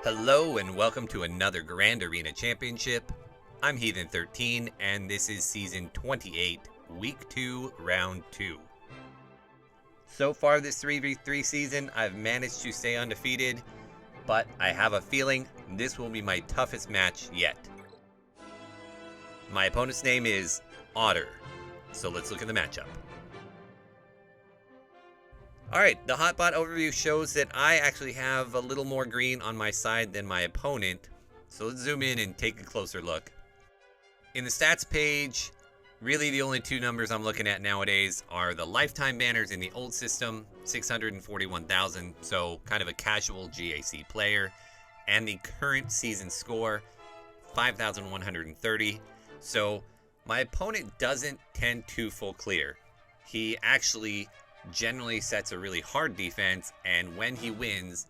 Hello and welcome to another Grand Arena Championship. I'm Heathen13 and this is Season 28, Week 2, Round 2. So far this 3v3 season, I've managed to stay undefeated, but I have a feeling this will be my toughest match yet. My opponent's name is Otter, so let's look at the matchup. Alright, the hotbot overview shows that I actually have a little more green on my side than my opponent, so let's zoom in and take a closer look. In the stats page, really the only two numbers I'm looking at nowadays are the lifetime banners in the old system, 641,000, so kind of a casual GAC player, and the current season score, 5,130, so my opponent doesn't tend to full clear. He actually generally sets a really hard defense, and when he wins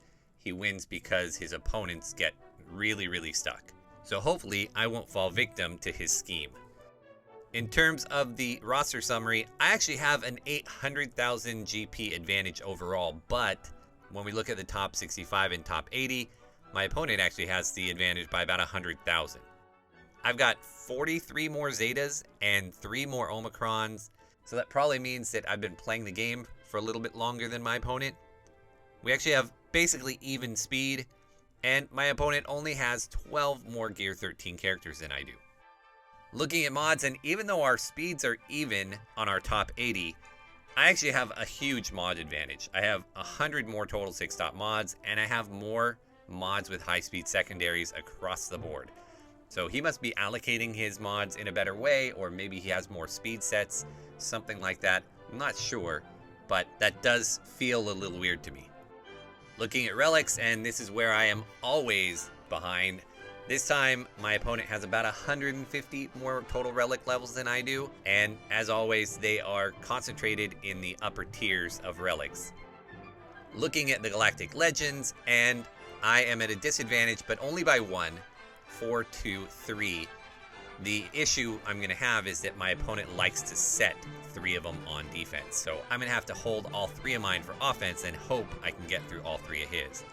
because his opponents get really stuck. So hopefully I won't fall victim to his scheme. In terms of the roster summary, I actually have an 800,000 GP advantage overall, but when we look at the top 65 and top 80, my opponent actually has the advantage by about 100,000. I've got 43 more Zetas and 3 more Omicrons, so that probably means that I've been playing the game for a little bit longer than my opponent. We actually have basically even speed, and my opponent only has 12 more Gear 13 characters than I do. Looking at mods, and even though our speeds are even on our top 80, I actually have a huge mod advantage. I have 100 more total 6-stop mods, and I have more mods with high-speed secondaries across the board. So he must be allocating his mods in a better way, or maybe he has more speed sets, something like that. I'm not sure, but that does feel a little weird to me. Looking at relics, and this is where I am always behind. This time, my opponent has about 150 more total relic levels than I do, and as always, they are concentrated in the upper tiers of relics. Looking at the Galactic Legends, and I am at a disadvantage, but only by 1. 4, 2, 3. The issue I'm going to have is that my opponent likes to set 3 of them on defense. So I'm going to have to hold all 3 of mine for offense and hope I can get through all 3 of his.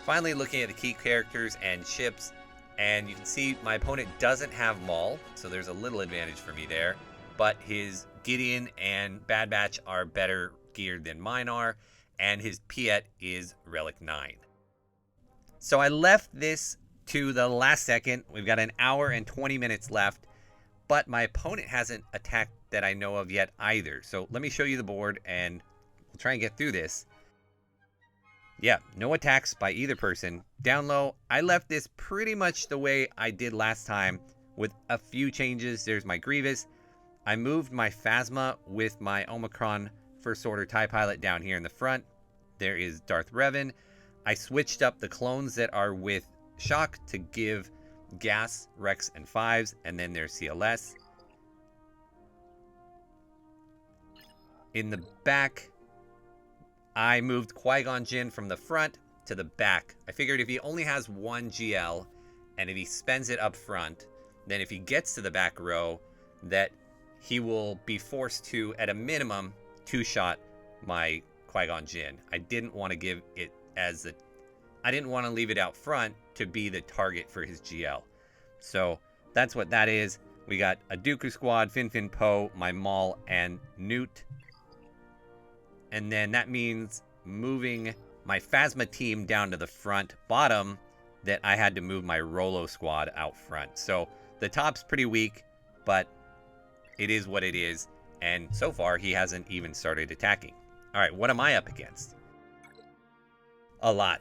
Finally, looking at the key characters and ships, and you can see my opponent doesn't have Maul, so there's a little advantage for me there. But his Gideon and Bad Batch are better geared than mine are, and his Piet is Relic 9. So I left this to the last second. We've got an hour and 20 minutes left, but my opponent hasn't attacked that I know of yet either. So let me show you the board and we'll try and get through this. Yeah, no attacks by either person. Down low, I left this pretty much the way I did last time with a few changes. There's my Grievous. I moved my Phasma with my Omicron First Order TIE Pilot down here in the front. There is Darth Revan. I switched up the clones that are with Shock to give Gas, Rex, and 5s, and then there's CLS. In the back, I moved Qui-Gon Jinn from the front to the back. I figured if he only has 1 GL, and if he spends it up front, then if he gets to the back row, that he will be forced to, at a minimum, 2-shot my Qui-Gon Jinn. I didn't want to give it as the I didn't want to leave it out front to be the target for his GL. So that's what that is. We got a Dooku squad, Fin Poe, my Maul, and Newt. And then that means moving my Phasma team down to the front. Bottom, that I had to move my Rolo squad out front. So the top's pretty weak, but it is what it is. And so far, he hasn't even started attacking. All right, what am I up against? A lot.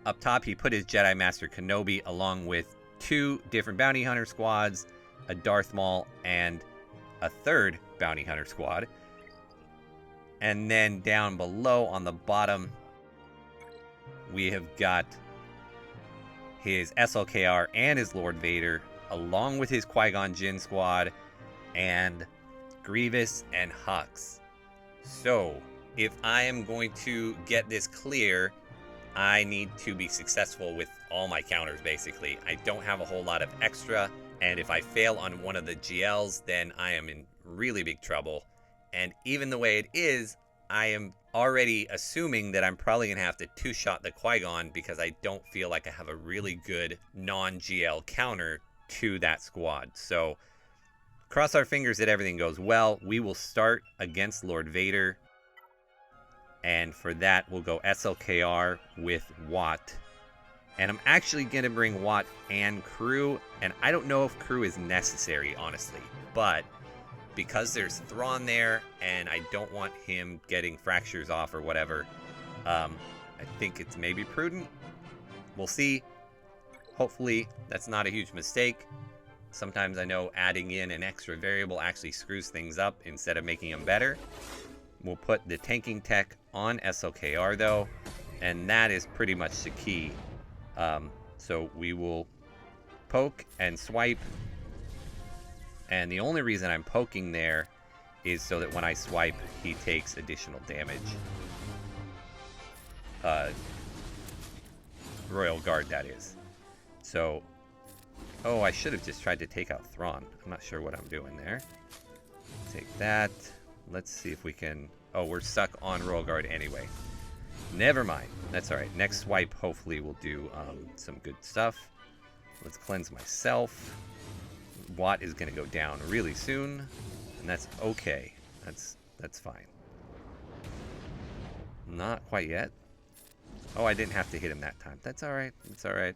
Up top, he put his Jedi Master Kenobi along with 2 different Bounty Hunter squads, a Darth Maul, and a 3rd Bounty Hunter squad. And then down below on the bottom, we have got his SLKR and his Lord Vader, along with his Qui-Gon Jinn squad, and Grievous and Hux. So, if I am going to get this clear, I need to be successful with all my counters, basically. I don't have a whole lot of extra, and if I fail on one of the GLs, then I am in really big trouble. And even the way it is, I am already assuming that I'm probably going to have to two-shot the Qui-Gon because I don't feel like I have a really good non-GL counter to that squad. So cross our fingers that everything goes well. We will start against Lord Vader. And for that, we'll go SLKR with Watt. And I'm actually going to bring Watt and Crew. And I don't know if Crew is necessary, honestly. But because there's Thrawn there, and I don't want him getting fractures off or whatever, I think it's maybe prudent. We'll see. Hopefully, that's not a huge mistake. Sometimes I know adding in an extra variable actually screws things up instead of making them better. We'll put the tanking tech on SLKR, though, and that is pretty much the key. So we will poke and swipe. And the only reason I'm poking there is so that when I swipe, he takes additional damage. Royal Guard, that is. So, oh, I should have just tried to take out Thrawn. I'm not sure what I'm doing there. Take that. Let's see if we can... Oh, we're stuck on Royal Guard anyway. Never mind. That's alright. Next swipe, hopefully, will do some good stuff. Let's cleanse myself. Watt is going to go down really soon, and that's okay. That's fine. Not quite yet. Oh, I didn't have to hit him that time. That's all right. It's all right.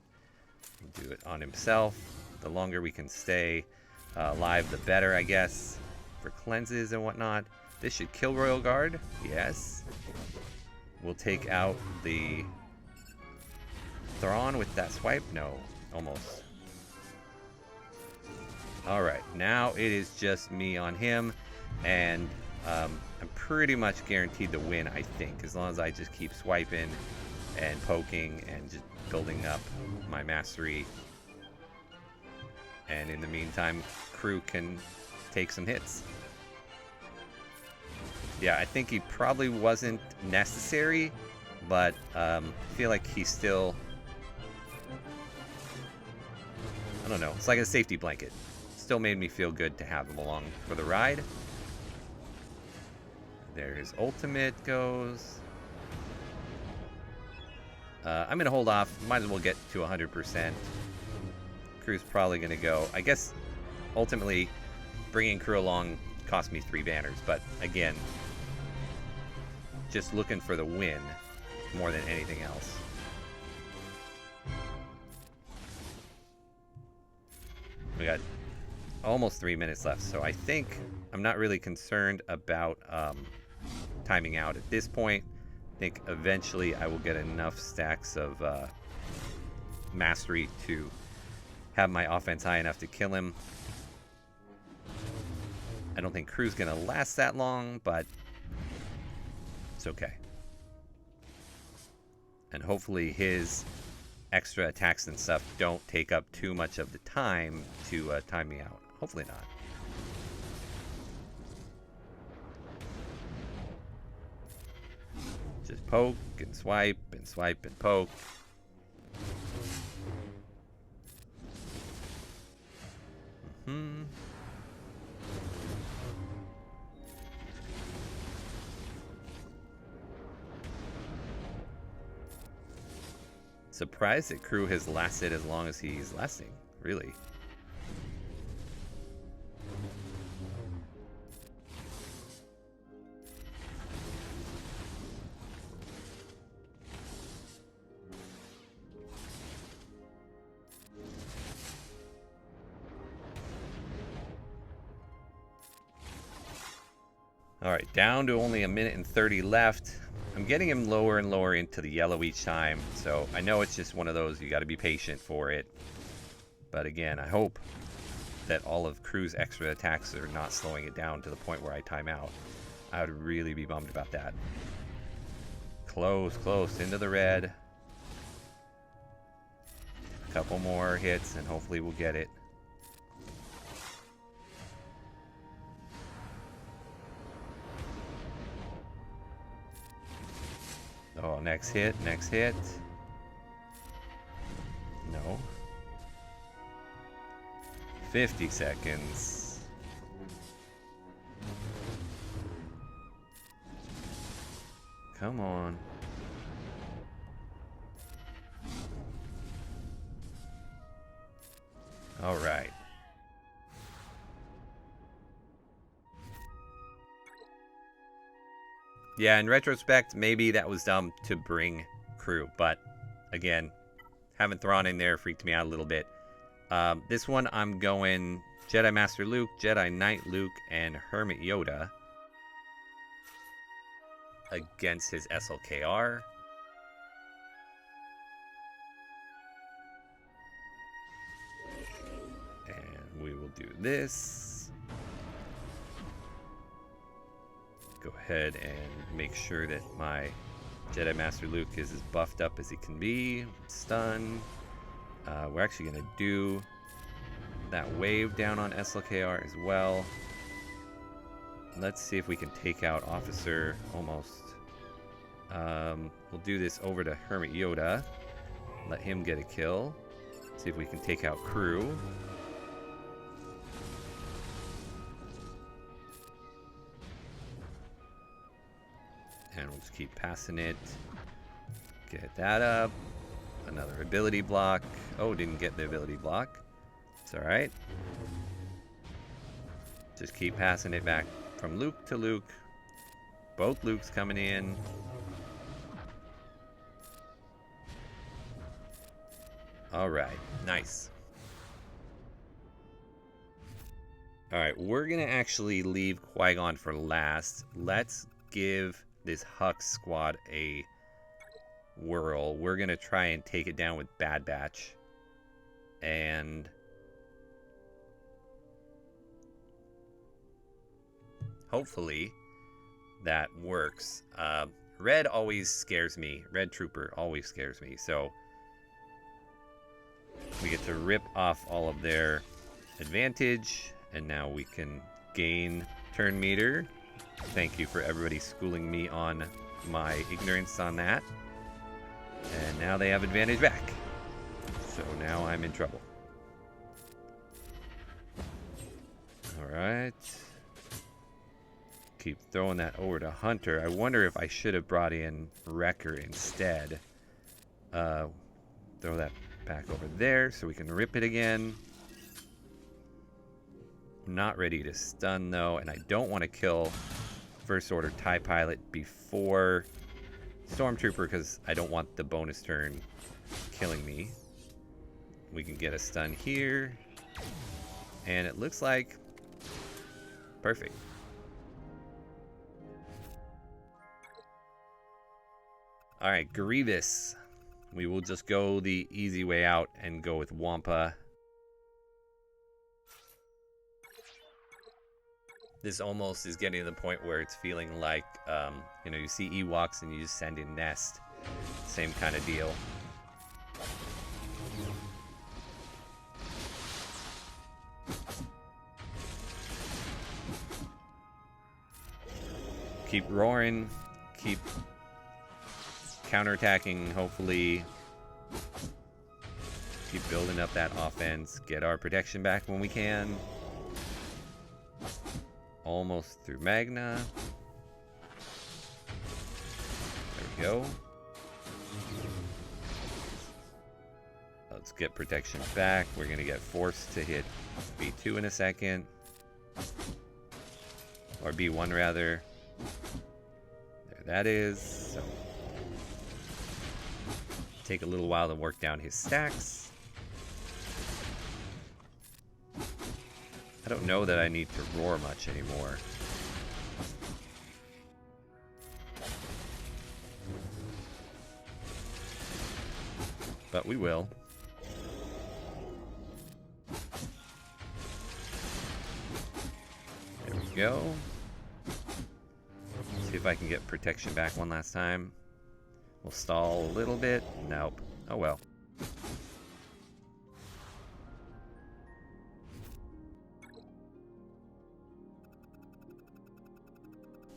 We'll do it on himself. The longer we can stay alive, the better, I guess, for cleanses and whatnot. This should kill Royal Guard. Yes. We'll take out the Thrawn with that swipe. No, almost. Alright, now it is just me on him, and I'm pretty much guaranteed to win, I think, as long as I just keep swiping and poking and just building up my mastery. And in the meantime, Crew can take some hits. Yeah, I think he probably wasn't necessary, but I feel like he's still... I don't know, it's like a safety blanket. Still made me feel good to have him along for the ride. There his ultimate goes. I'm going to hold off. Might as well get to 100%. Crew's probably going to go. I guess, ultimately, bringing Crew along cost me 3 banners. But, again, just looking for the win more than anything else. We got almost 3 minutes left, so I think I'm not really concerned about timing out at this point. I think eventually I will get enough stacks of mastery to have my offense high enough to kill him. I don't think Crew's gonna last that long, but it's okay. And hopefully his extra attacks and stuff don't take up too much of the time to time me out. Hopefully not. Just poke and swipe and swipe and poke. Surprised that Crew has lasted as long as he's lasting, really. Alright, down to only 1:30 left. I'm getting him lower and lower into the yellow each time, so I know it's just one of those, you gotta be patient for it. But again, I hope that all of Crew's extra attacks are not slowing it down to the point where I time out. I would really be bummed about that. Close, close, into the red. A couple more hits and hopefully we'll get it. Oh, next hit, next hit. No. 50 seconds. Come on. All right. Yeah, in retrospect, maybe that was dumb to bring crew, but again, having Thrawn in there freaked me out a little bit. This one, I'm going Jedi Master Luke, Jedi Knight Luke, and Hermit Yoda against his SLKR. And we will do this. Go ahead and make sure that my Jedi Master Luke is as buffed up as he can be. Stun. We're actually going to do that wave down on SLKR as well. Let's see if we can take out Officer almost. We'll do this over to Hermit Yoda. Let him get a kill. See if we can take out crew. And we'll just keep passing it. Get that up. Another ability block. Oh, didn't get the ability block. It's alright. Just keep passing it back from Luke to Luke. Both Lukes coming in. Alright, nice. Alright, we're going to actually leave Qui-Gon for last. Let's give this Hux squad a whirl. We're going to try and take it down with Bad Batch. And hopefully that works. Red always scares me. Red Trooper always scares me. So we get to rip off all of their advantage. And now we can gain turn meter. Thank you for everybody schooling me on my ignorance on that. And now they have advantage back. So now I'm in trouble. Alright. Keep throwing that over to Hunter. I wonder if I should have brought in Wrecker instead. Throw that back over there so we can rip it again. I'm not ready to stun though, and I don't want to kill First Order TIE Pilot before Stormtrooper because I don't want the bonus turn killing me. We can get a stun here. And it looks like perfect. Alright, Grievous. We will just go the easy way out and go with Wampa. This almost is getting to the point where it's feeling like, you know, you see Ewoks and you just send in Nest. Same kind of deal. Keep roaring. Keep counterattacking, hopefully. Keep building up that offense. Get our protection back when we can. Almost through Magna. There we go. Let's get protection back. We're going to get forced to hit B2 in a second. Or B1 rather. There that is. So take a little while to work down his stacks. I don't know that I need to roar much anymore. But we will. There we go. See if I can get protection back one last time. We'll stall a little bit. Nope. Oh well.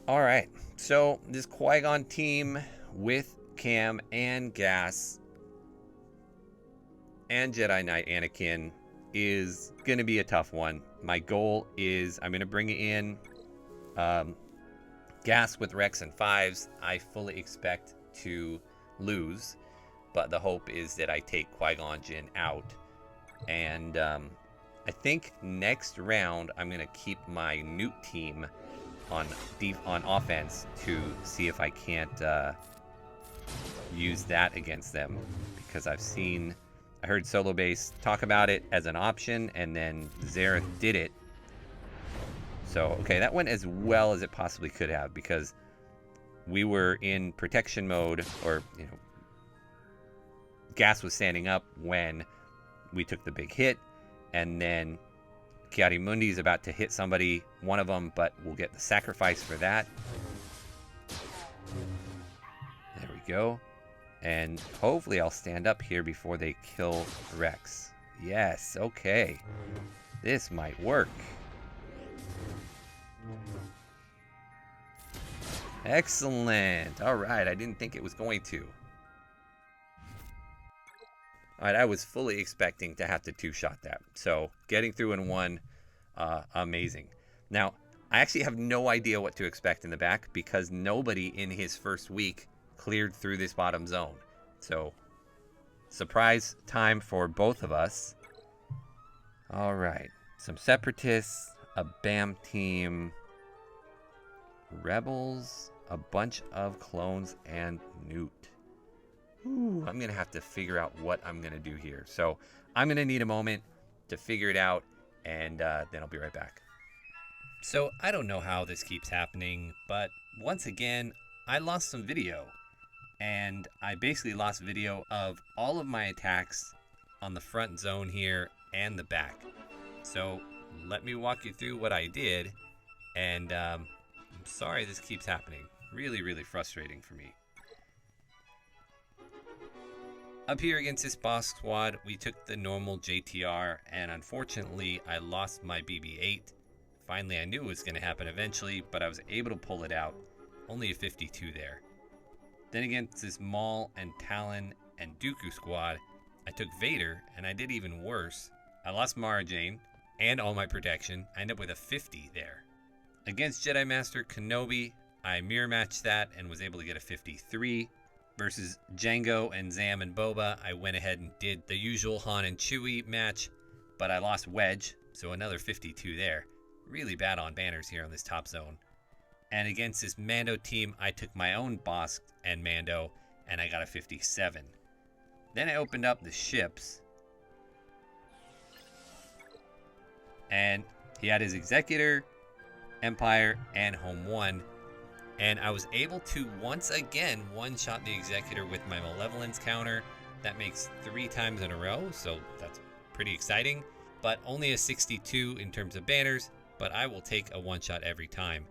Alright, so this Qui-Gon team with Cam and Gas and Jedi Knight Anakin is going to be a tough one. My goal is I'm going to bring in Gas with Rex and 5s, I fully expect to lose, but the hope is that I take Qui-Gon Jinn out. And I think next round I'm going to keep my Newt team on offense to see if I can't use that against them, because I heard Solo Base talk about it as an option, and then Zareth did it. So, okay, that went as well as it possibly could have, because we were in protection mode, or, you know, Gas was standing up when we took the big hit, and then Ki-Adi-Mundi is about to hit somebody, one of them, but we'll get the sacrifice for that. There we go. And hopefully I'll stand up here before they kill Rex. Yes, okay. This might work. Excellent. All right, I didn't think it was going to. All right, I was fully expecting to have to two-shot that. So getting through in one, amazing. Now, I actually have no idea what to expect in the back, because nobody in his first week cleared through this bottom zone. So, surprise time for both of us. All right, some Separatists, a BAM team, Rebels, a bunch of clones, and Newt. Ooh, I'm going to have to figure out what I'm going to do here. So, I'm going to need a moment to figure it out, and then I'll be right back. So, I don't know how this keeps happening, but once again, I lost some video. And I basically lost video of all of my attacks on the front zone here and the back. So let me walk you through what I did. And I'm sorry this keeps happening. Really, really frustrating for me. Up here against this boss squad, we took the normal JTR, and unfortunately I lost my BB-8. Finally, I knew it was going to happen eventually, but I was able to pull it out. Only a 52 there. Then against this Maul and Talon and Dooku squad, I took Vader, and I did even worse. I lost Mara Jane and all my protection. I ended up with a 50 there. Against Jedi Master Kenobi, I mirror matched that and was able to get a 53. Versus Jango and Zam and Boba, I went ahead and did the usual Han and Chewie match, but I lost Wedge, so another 52 there. Really bad on banners here on this top zone. And against this Mando team, I took my own Bosk and Mando, and I got a 57. Then I opened up the ships, and he had his Executor, Empire, and Home 1. And I was able to once again one-shot the Executor with my Malevolence counter. That makes 3 times in a row, so that's pretty exciting. But only a 62 in terms of banners, but I will take a one-shot every time.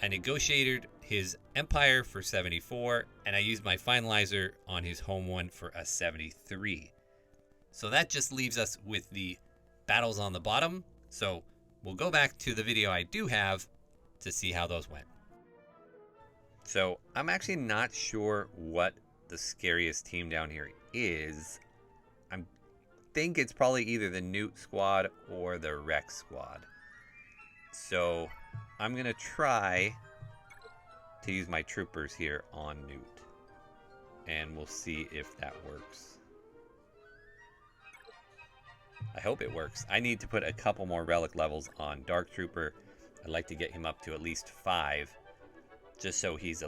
I negotiated his Empire for 74, and I used my Finalizer on his Home 1 for a 73. So that just leaves us with the battles on the bottom. So we'll go back to the video I do have to see how those went. So I'm actually not sure what the scariest team down here is. I think it's probably either the Newt squad or the Rex squad. So I'm going to try to use my troopers here on Newt. And we'll see if that works. I hope it works. I need to put a couple more relic levels on Dark Trooper. I'd like to get him up to at least 5. Just so he's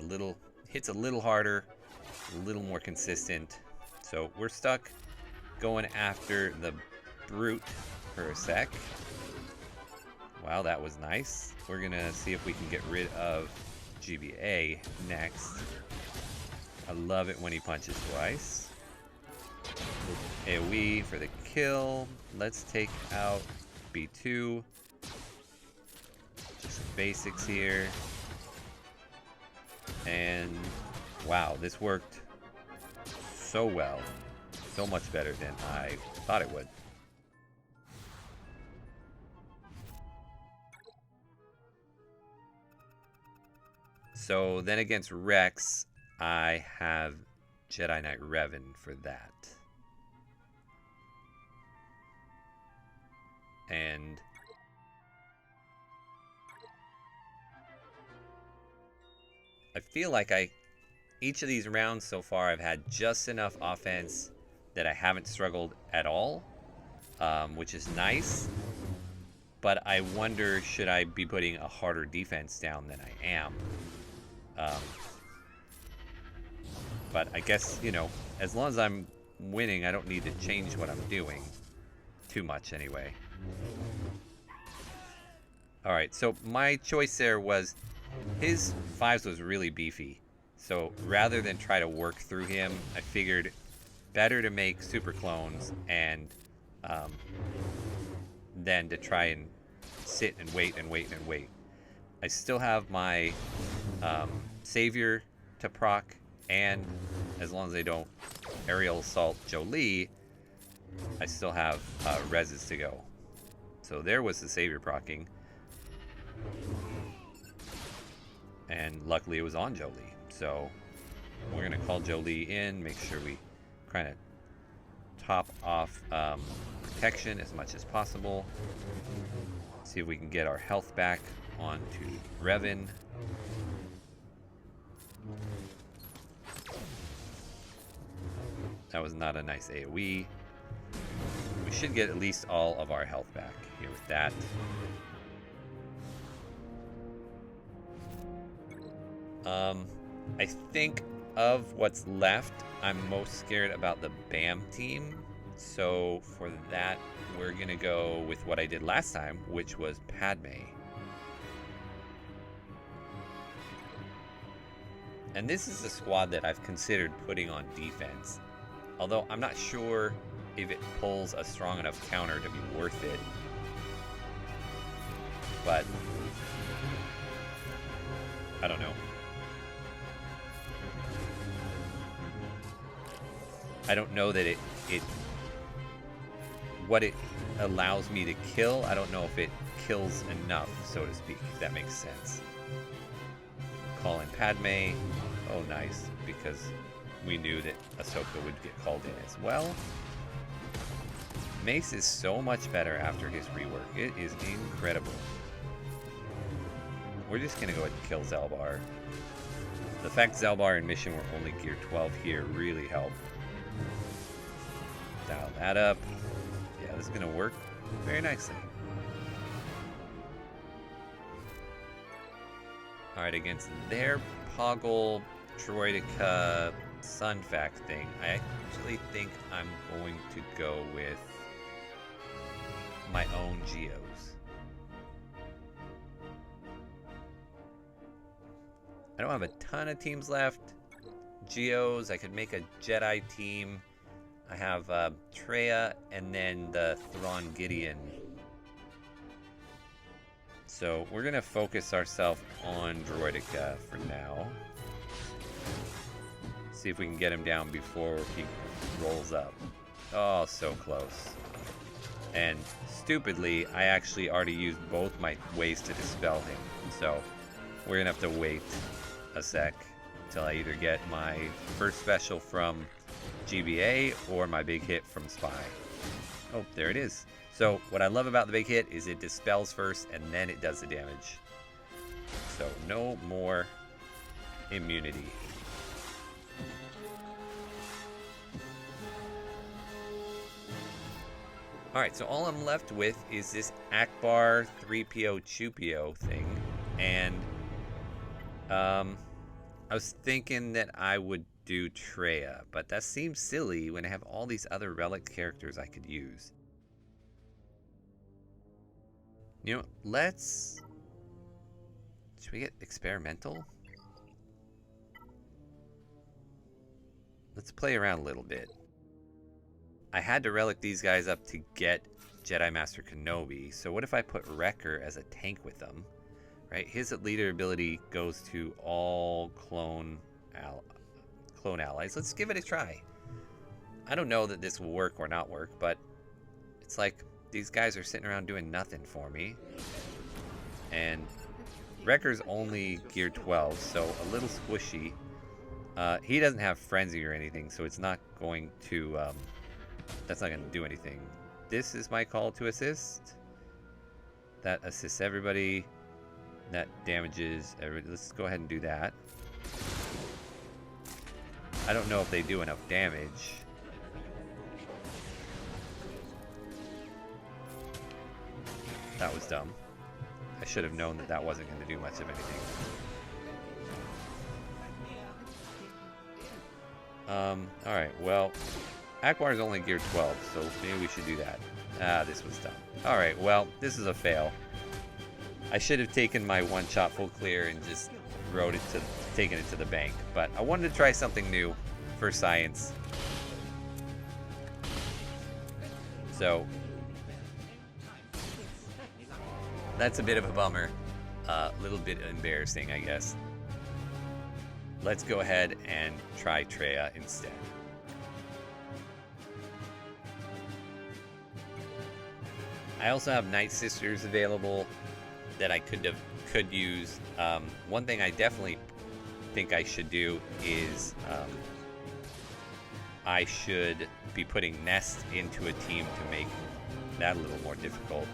hits a little harder, a little more consistent. So we're stuck going after the Brute for a sec. Wow, that was nice. We're gonna see if we can get rid of GBA next. I love it when he punches twice. AoE for the kill. Let's take out B2. Just some basics here. And wow, this worked so well. So much better than I thought it would. So then against Rex, I have Jedi Knight Revan for that. And I feel like each of these rounds so far, I've had just enough offense that I haven't struggled at all, which is nice. But I wonder, should I be putting a harder defense down than I am? But I guess, you know, as long as I'm winning, I don't need to change what I'm doing too much anyway. Alright, so my choice there was, his 5s was really beefy. So rather than try to work through him, I figured better to make super clones and than to try and sit and wait and wait and wait. I still have my Savior to proc, and as long as they don't aerial assault Jolie, I still have reses to go. So there was the Savior procking. And luckily it was on Jolie. So we're going to call Jolie in, make sure we kind of top off protection as much as possible. See if we can get our health back onto Revan. That was not a nice AoE. We should get at least all of our health back here with that. I think of what's left, I'm most scared about the BAM team. So for that, we're going to go with what I did last time, which was Padme. And this is the squad that I've considered putting on defense. Although I'm not sure if it pulls a strong enough counter to be worth it. But I don't know. I don't know that what it allows me to kill, I don't know if it kills enough, so to speak, if that makes sense. Call in Padme. Oh, nice, because we knew that Ahsoka would get called in as well. Mace is so much better after his rework. It is incredible. We're just going to go ahead and kill Zelbar. The fact Zelbar and Mission were only gear 12 here really helped. Dial that up. Yeah, this is going to work very nicely. Alright, against their Poggle Droidica Sunfac thing, I actually think I'm going to go with my own Geos. I don't have a ton of teams left. Geos, I could make a Jedi team. I have Traya and then the Thrawn Gideon. So we're going to focus ourselves on Droidica for now. See if we can get him down before he rolls up. Oh, so close. And stupidly, I actually already used both my ways to dispel him. So we're going to have to wait a sec until I either get my first special from GBA or my big hit from Spy. Oh, there it is. So what I love about the big hit is it dispels first and then it does the damage. So no more immunity. Alright, so all I'm left with is this Akbar 3PO Chupio thing. And I was thinking that I would do Traya, but that seems silly when I have all these other relic characters I could use. You know, should we get experimental? Let's play around a little bit. I had to relic these guys up to get Jedi Master Kenobi, so what if I put Wrecker as a tank with them? Right, his leader ability goes to all clone allies. Let's give it a try. I don't know that this will work or not work, but it's like these guys are sitting around doing nothing for me. And Wrecker's only gear 12, so a little squishy. He doesn't have frenzy or anything, so it's not going to that's not going to do anything. This is my call to assist. That assists everybody. That damages everybody. Let's go ahead and do that. I don't know if they do enough damage. That was dumb. I should have known that that wasn't going to do much of anything. Alright, well, Akbar is only gear 12, so maybe we should do that. Ah, this was dumb. Alright, well, this is a fail. I should have taken my one-shot full clear and just taken it to the bank, but I wanted to try something new for science. So, that's a bit of a bummer. A little bit embarrassing, I guess. Let's go ahead and try Treya instead. I also have Night Sisters available that I could use. One thing I definitely think I should do is I should be putting Nest into a team to make that a little more difficult.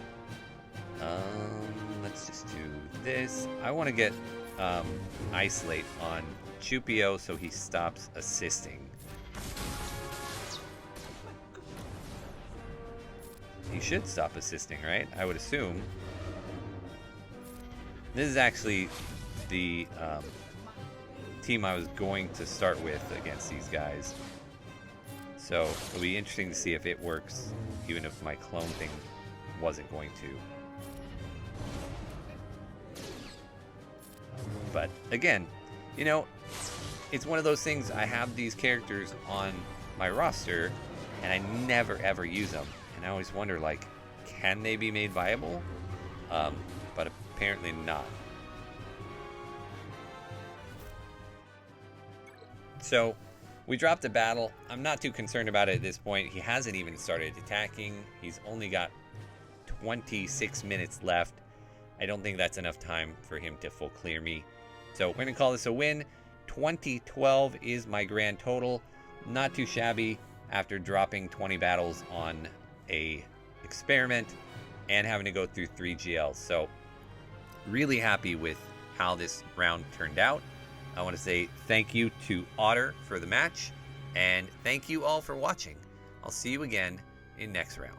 Let's just do this. I want to get Isolate on Chupio so he stops assisting. He should stop assisting, right? I would assume. This is actually the team I was going to start with against these guys. So it'll be interesting to see if it works, even if my clone thing wasn't going to. But again, you know, it's one of those things. I have these characters on my roster and I never ever use them, and I always wonder, like, can they be made viable? But apparently not. So we dropped a battle. I'm not too concerned about it at this point. He hasn't even started attacking. He's only got 26 minutes left. I don't think that's enough time for him to full clear me. So we're going to call this a win. 2012 is my grand total. Not too shabby after dropping 20 battles on a experiment and having to go through 3 GLs. So really happy with how this round turned out. I want to say thank you to Otter for the match, and thank you all for watching. I'll see you again in next round.